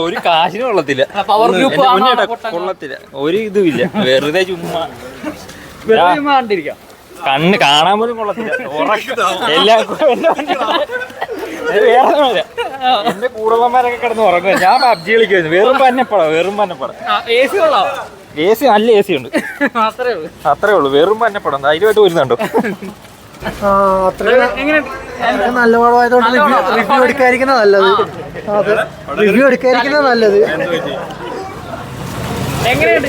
ഒരു കാശിന് കൊള്ളത്തില്ല, കൊള്ളത്തില്ല, ഒരു ഇതുമില്ല, വെറുതെ ചുമ്മാ കണ്ണ് കാണാൻ പോലും കൊള്ളത്തില്ല. എല്ലാം എന്റെ കൂടന്മാരൊക്കെ കിടന്ന് ഉറങ്ങുക, ഞാൻ പബ്ജി കളിക്കുന്നു. വെറും പന്നപ്പടം. എ സി നല്ല എ സി ഉണ്ട്, അത്രേ ഉള്ളൂ. വെറും പന്നപ്പടം ധൈര്യമായിട്ട് വരുന്നുണ്ടോ? നല്ല പടമായതുകൊണ്ട് റിവ്യൂ എടുക്കാതിരിക്കുന്ന നല്ലത്. റിവ്യൂ എടുക്കാതിരിക്കുന്ന നല്ലത്. എങ്ങനെയുണ്ട്?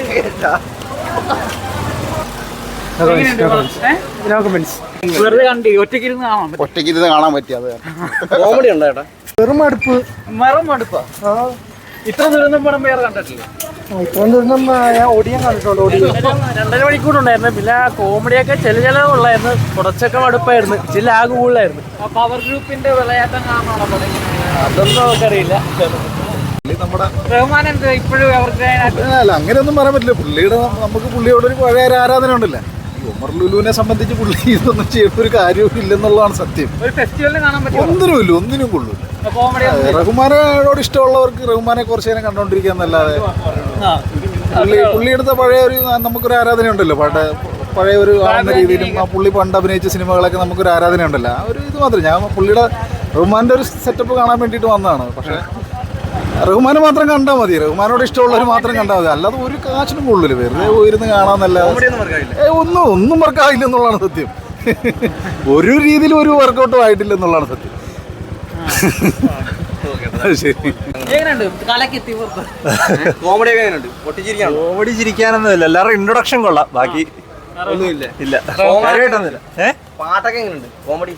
ഒറ്റയ്ക്കിരുന്ന് കാണാൻ പറ്റിയത് കോമഡി ഉണ്ടോ ചേട്ടാ? വെറും മടുപ്പാ. ഇത്ര ദുരന്തം പടം വേറെ കണ്ടിട്ടില്ല. ഇത്രയും ദുരന്തം ഞാൻ ഓടിയാൻ കണ്ടിട്ടുള്ളൂ. 2.5 മണിക്കൂറുണ്ടായിരുന്നു. പിന്നെ കോമഡിയൊക്കെ ചില ഉള്ളായിരുന്നു, കുറച്ചൊക്കെ മടുപ്പായിരുന്നു, ചില ആകെ കൂടുതലായിരുന്നു. പവർ ഗ്രൂപ്പിന്റെ വിളയാട്ടം കാണാണോ? അതൊന്നും നമുക്കറിയില്ല. റഹ്മാൻ എന്താ ഇപ്പോഴും അവർക്ക് അല്ല, അങ്ങനെയൊന്നും പറയാൻ പറ്റില്ല. പുള്ളിയുടെ നമുക്ക് പുള്ളിയോട് ഒരു പഴയ ഒരു ആരാധന ഉണ്ടല്ലോ. ഉമർ ലുലുവിനെ സംബന്ധിച്ച് പുള്ളി ഇതൊന്നും ചെയ്യുന്ന ഒരു കാര്യവും ഇല്ലെന്നുള്ളതാണ് സത്യം. ഒരു ഫെസ്റ്റിവലിന് കാണാൻ പറ്റും. ഒന്നിനും കൊള്ളൂല്ല. റഹ്മാനോട് ഇഷ്ടമുള്ളവർക്ക് റഹ്മാനെ കുറച്ച് നേരം കണ്ടോണ്ടിരിക്കാന്നല്ലാതെ പുള്ളി എടുത്ത പഴയ ഒരു നമുക്കൊരു ആരാധന ഉണ്ടല്ലോ. പഴയ ഒരു കാണുന്ന രീതിയിലും ആ പുള്ളി പണ്ട് അഭിനയിച്ച സിനിമകളൊക്കെ നമുക്കൊരു ആരാധന ഉണ്ടല്ലോ. ആ ഒരു ഇത് മാത്രം. ഞാൻ പുള്ളിയുടെ റഹ്മാന്റെ ഒരു സെറ്റപ്പ് കാണാൻ വേണ്ടിയിട്ട് വന്നതാണ്. പക്ഷെ റഹ്മാനെ മാത്രം കണ്ടാൽ മതി, റഹ്മാനോട് ഇഷ്ടമുള്ളവർ മാത്രം കണ്ടാൽ മതി. അല്ലാതെ ഒരു കാശിനും കൊള്ളില്ല, വെറുതെ പോയിരുന്ന് കാണാന്നല്ലാതെ ഒന്നും വർക്കായില്ല എന്നുള്ളതാണ് സത്യം. ഒരു രീതിയിലും ഒരു വർക്കൗട്ടും ആയിട്ടില്ല എന്നുള്ളതാണ് സത്യം. കോമഡി ചിരിക്കാനൊന്നുമില്ല, എല്ലാവരും ഇൻട്രൊഡക്ഷൻ കൊള്ളാം, ബാക്കി ഇല്ല. പാട്ടൊക്കെ എങ്ങനെയുണ്ട്? കോമഡി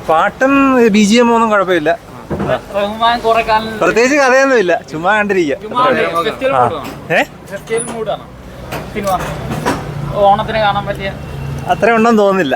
പാട്ടും BGM ഒന്നും കുഴപ്പമില്ല. പ്രത്യേകിച്ച് കഥയൊന്നുമില്ല, ചുമ്മാ കണ്ടിരിക്കുക. ഓണത്തിന് കാണാൻ പറ്റിയ അത്ര ഉണ്ടെന്ന് തോന്നുന്നില്ല.